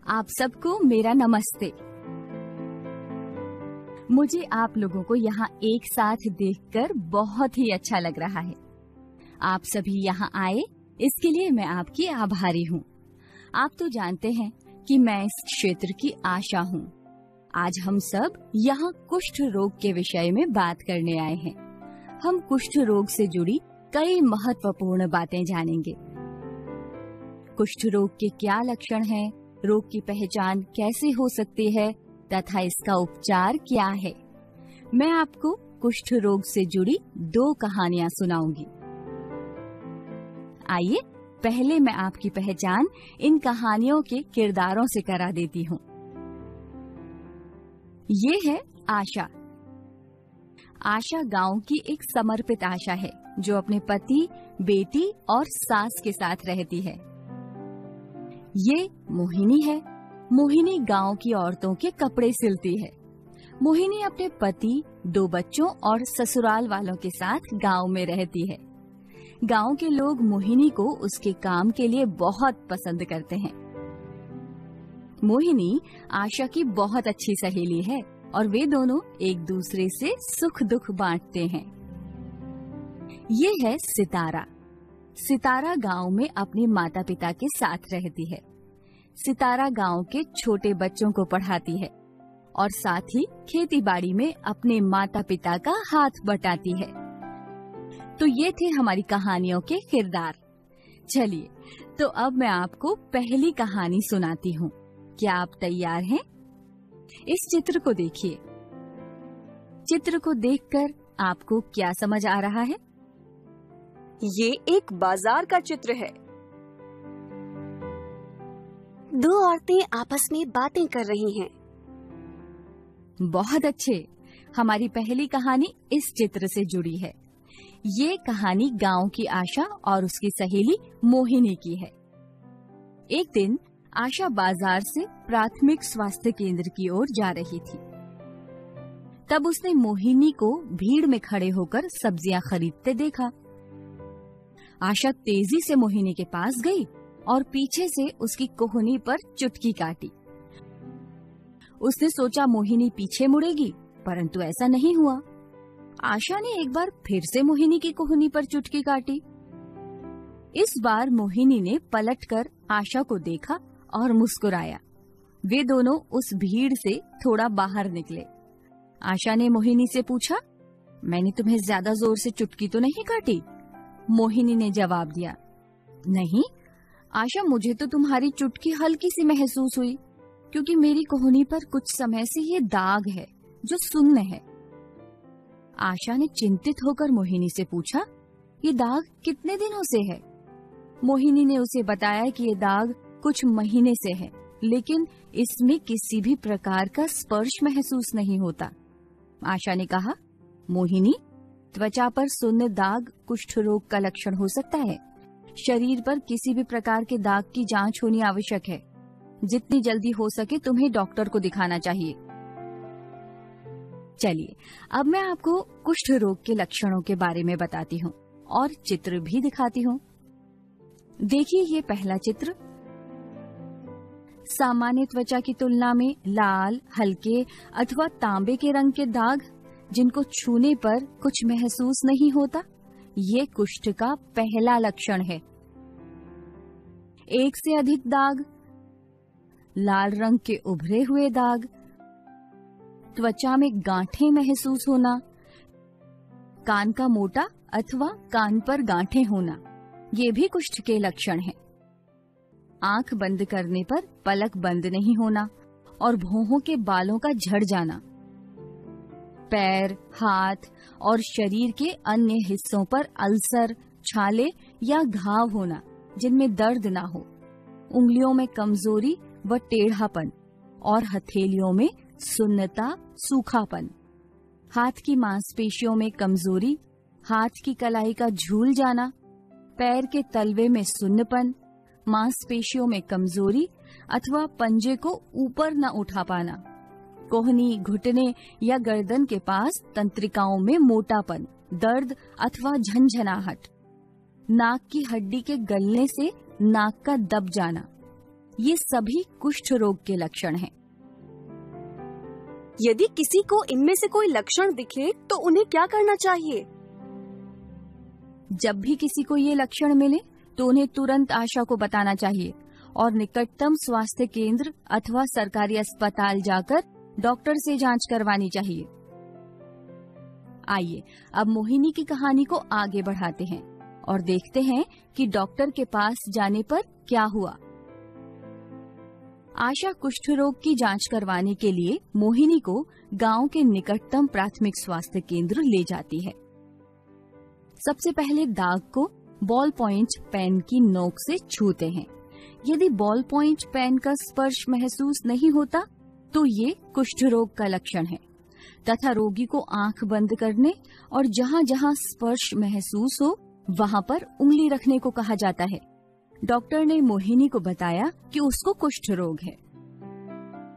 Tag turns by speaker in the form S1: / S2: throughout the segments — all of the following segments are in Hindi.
S1: आप सबको मेरा नमस्ते। मुझे आप लोगों को यहाँ एक साथ देखकर बहुत ही अच्छा लग रहा है। आप सभी यहाँ आए, इसके लिए मैं आपकी आभारी हूँ। आप तो जानते हैं कि मैं इस क्षेत्र की आशा हूँ। आज हम सब यहाँ कुष्ठ रोग के विषय में बात करने आए हैं। हम कुष्ठ रोग से जुड़ी कई महत्वपूर्ण बातें जानेंगे। कुष्ठ रोग के क्या लक्षण हैं, रोग की पहचान कैसे हो सकती है तथा इसका उपचार क्या है। मैं आपको कुष्ठ रोग से जुड़ी 2 कहानियां सुनाऊंगी। आइए पहले मैं आपकी पहचान इन कहानियों के किरदारों से करा देती हूँ। ये है आशा। आशा गांव की एक समर्पित आशा है जो अपने पति, बेटी और सास के साथ रहती है। ये मोहिनी है। मोहिनी गांव की औरतों के कपड़े सिलती है। मोहिनी अपने पति, 2 बच्चों और ससुराल वालों के साथ गांव में रहती है। गांव के लोग मोहिनी को उसके काम के लिए बहुत पसंद करते हैं। मोहिनी आशा की बहुत अच्छी सहेली है और वे दोनों एक दूसरे से सुख दुख बांटते हैं। ये है सितारा। सितारा गांव में अपने माता पिता के साथ रहती है। सितारा गांव के छोटे बच्चों को पढ़ाती है और साथ ही खेती बाड़ी में अपने माता पिता का हाथ बटाती है। तो ये थे हमारी कहानियों के किरदार। चलिए, तो अब मैं आपको पहली कहानी सुनाती हूँ। क्या आप तैयार हैं? इस चित्र को देखिए। चित्र को देखकर आपको क्या समझ आ रहा है?
S2: ये एक बाजार का चित्र है। 2 औरतें आपस में बातें कर रही हैं।
S1: बहुत अच्छे। हमारी पहली कहानी इस चित्र से जुड़ी है। ये कहानी गांव की आशा और उसकी सहेली मोहिनी की है। एक दिन आशा बाजार से प्राथमिक स्वास्थ्य केंद्र की ओर जा रही थी। तब उसने मोहिनी को भीड़ में खड़े होकर सब्जियां खरीदते देखा। आशा तेजी से मोहिनी के पास गई और पीछे से उसकी कोहनी पर चुटकी काटी। उसने सोचा मोहिनी पीछे मुड़ेगी, परंतु ऐसा नहीं हुआ। आशा ने एक बार फिर से मोहिनी की कोहनी पर चुटकी काटी। इस बार मोहिनी ने पलटकर आशा को देखा और मुस्कुराया। वे दोनों उस भीड़ से थोड़ा बाहर निकले। आशा ने मोहिनी से पूछा, मैंने तुम्हें ज्यादा जोर से चुटकी तो नहीं काटी? मोहिनी ने जवाब दिया, नहीं आशा, मुझे तो तुम्हारी चुटकी हल्की सी महसूस हुई, क्योंकि मेरी कोहनी पर कुछ समय से ये दाग है जो सुन्न है। आशा ने चिंतित होकर मोहिनी से पूछा, ये दाग कितने दिनों से है? मोहिनी ने उसे बताया कि ये दाग कुछ महीने से है, लेकिन इसमें किसी भी प्रकार का स्पर्श महसूस नहीं होता। आशा ने कहा, मोहिनी, त्वचा पर सुन्न दाग कुष्ठ रोग का लक्षण हो सकता है। शरीर पर किसी भी प्रकार के दाग की जांच होनी आवश्यक है। जितनी जल्दी हो सके तुम्हें डॉक्टर को दिखाना चाहिए। चलिए, अब मैं आपको कुष्ठ रोग के लक्षणों के बारे में बताती हूँ और चित्र भी दिखाती हूँ। देखिए ये पहला चित्र। सामान्य त्वचा की तुलना में लाल, हल्के अथवा तांबे के रंग के दाग, जिनको छूने पर कुछ महसूस नहीं होता, ये कुष्ठ का पहला लक्षण है। एक से अधिक दाग, लाल रंग के उभरे हुए दाग, त्वचा में गांठें महसूस होना, कान का मोटा अथवा कान पर गांठें होना, ये भी कुष्ठ के लक्षण हैं। आंख बंद करने पर पलक बंद नहीं होना और भौहों के बालों का झड़ जाना। पैर, हाथ और शरीर के अन्य हिस्सों पर अल्सर, छाले या घाव होना जिनमें दर्द ना हो। उंगलियों में कमजोरी व टेढ़ापन और हथेलियों में सुन्नता, सूखापन। हाथ की मांसपेशियों में कमजोरी, हाथ की कलाई का झूल जाना, पैर के तलवे में सुन्नपन, मांसपेशियों में कमजोरी अथवा पंजे को ऊपर न उठा पाना, कोहनी, घुटने या गर्दन के पास तंत्रिकाओं में मोटापन, दर्द अथवा झंझनाहट, नाक की हड्डी के गलने से नाक का दब जाना, ये सभी कुष्ठ रोग के लक्षण हैं।
S2: यदि किसी को इनमें से कोई लक्षण दिखे तो उन्हें क्या करना चाहिए?
S1: जब भी किसी को ये लक्षण मिले तो उन्हें तुरंत आशा को बताना चाहिए और निकटतम स्वास्थ्य केंद्र अथवा सरकारी अस्पताल जाकर डॉक्टर से जांच करवानी चाहिए। आइए अब मोहिनी की कहानी को आगे बढ़ाते हैं और देखते हैं कि डॉक्टर के पास जाने पर क्या हुआ। आशा कुष्ठ रोग की जांच करवाने के लिए मोहिनी को गांव के निकटतम प्राथमिक स्वास्थ्य केंद्र ले जाती है। सबसे पहले दाग को बॉल पॉइंट पेन की नोक से छूते हैं। यदि बॉल पॉइंट पेन का स्पर्श महसूस नहीं होता तो ये कुष्ठ रोग का लक्षण है तथा रोगी को आंख बंद करने और जहां जहां स्पर्श महसूस हो वहां पर उंगली रखने को कहा जाता है। डॉक्टर ने मोहिनी को बताया कि उसको कुष्ठ रोग है,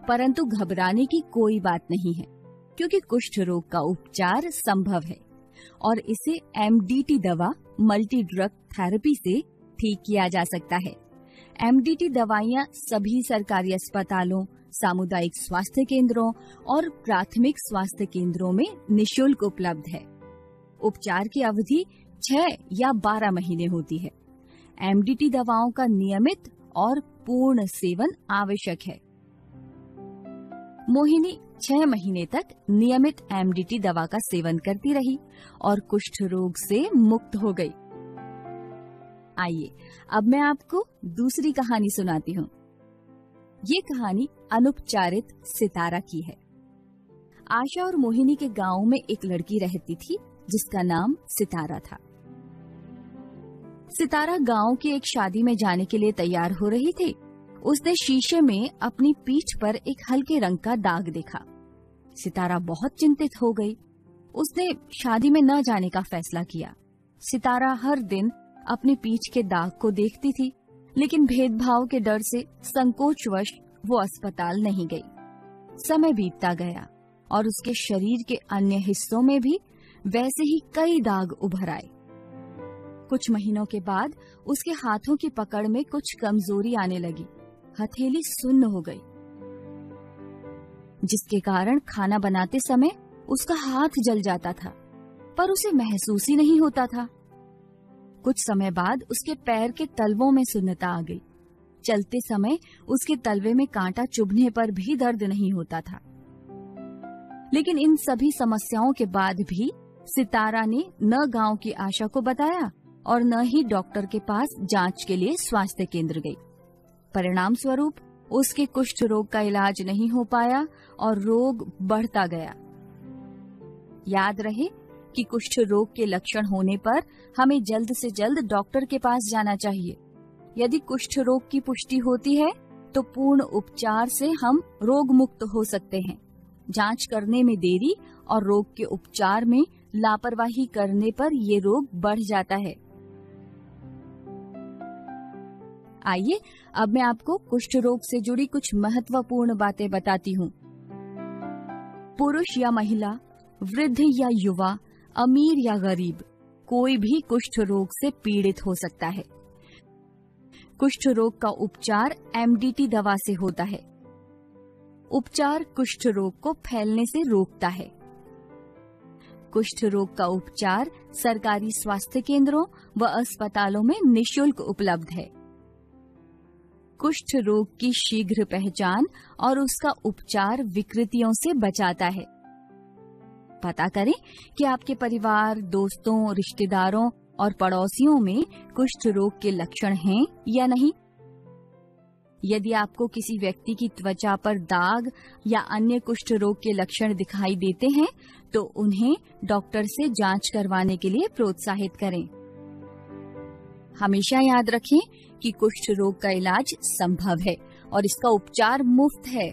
S1: परंतु घबराने की कोई बात नहीं है क्योंकि कुष्ठ रोग का उपचार संभव है और इसे MDT दवा मल्टी ड्रग थेरेपी से ठीक किया जा सकता है। MDT दवाइयां सभी सरकारी अस्पतालों, सामुदायिक स्वास्थ्य केंद्रों और प्राथमिक स्वास्थ्य केंद्रों में निशुल्क उपलब्ध है। उपचार की अवधि 6 या 12 महीने होती है। MDT दवाओं का नियमित और पूर्ण सेवन आवश्यक है। मोहिनी 6 महीने तक नियमित MDT दवा का सेवन करती रही और कुष्ठ रोग से मुक्त हो गई। आइए अब मैं आपको दूसरी कहानी सुनाती हूँ। ये कहानी अनुपचारित सितारा की है। आशा और मोहिनी के गांव में एक लड़की रहती थी जिसका नाम सितारा था। सितारा गांव की एक शादी में जाने के लिए तैयार हो रही थी। उसने शीशे में अपनी पीठ पर एक हल्के रंग का दाग देखा। सितारा बहुत चिंतित हो गई। उसने शादी में न जाने का फैसला किया। सितारा हर दिन अपनी पीठ के दाग को देखती थी, लेकिन भेदभाव के डर से संकोचवश वो अस्पताल नहीं गई। समय बीतता गया और उसके शरीर के अन्य हिस्सों में भी वैसे ही कई दाग उभर आए। कुछ महीनों के बाद उसके हाथों की पकड़ में कुछ कमजोरी आने लगी। हथेली सुन्न हो गई, जिसके कारण खाना बनाते समय उसका हाथ जल जाता था, पर उसे महसूस ही नहीं होता था। कुछ समय बाद उसके पैर के तलवों में सुन्नता आ गई। चलते समय उसके तलवे में कांटा चुभने पर भी दर्द नहीं होता था। लेकिन इन सभी समस्याओं के बाद भी सितारा ने न गांव की आशा को बताया और न ही डॉक्टर के पास जांच के लिए स्वास्थ्य केंद्र गई। परिणाम स्वरूप उसके कुष्ठ रोग का इलाज नहीं हो पाया और रोग बढ़ता गया। याद रहे कि कुष्ठ रोग के लक्षण होने पर हमें जल्द से जल्द डॉक्टर के पास जाना चाहिए। यदि कुष्ठ रोग की पुष्टि होती है तो पूर्ण उपचार से हम रोग मुक्त हो सकते हैं। जांच करने में देरी और रोग के उपचार में लापरवाही करने पर ये रोग बढ़ जाता है। आइए अब मैं आपको कुष्ठ रोग से जुड़ी कुछ महत्वपूर्ण बातें बताती हूँ। पुरुष या महिला, वृद्ध या युवा, अमीर या गरीब, कोई भी कुष्ठ रोग से पीड़ित हो सकता है। कुष्ठ रोग का उपचार MDT दवा से होता है। उपचार कुष्ठ रोग को फैलने से रोकता है। कुष्ठ रोग का उपचार सरकारी स्वास्थ्य केंद्रों व अस्पतालों में निशुल्क उपलब्ध है। कुष्ठ रोग की शीघ्र पहचान और उसका उपचार विकृतियों से बचाता है। पता करें कि आपके परिवार, दोस्तों, रिश्तेदारों और पड़ोसियों में कुष्ठ रोग के लक्षण हैं या नहीं। यदि आपको किसी व्यक्ति की त्वचा पर दाग या अन्य कुष्ठ रोग के लक्षण दिखाई देते हैं तो उन्हें डॉक्टर से जांच करवाने के लिए प्रोत्साहित करें। हमेशा याद रखें कि कुष्ठ रोग का इलाज संभव है और इसका उपचार मुफ्त है।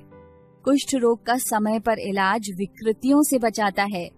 S1: कुष्ठ रोग का समय पर इलाज विकृतियों से बचाता है।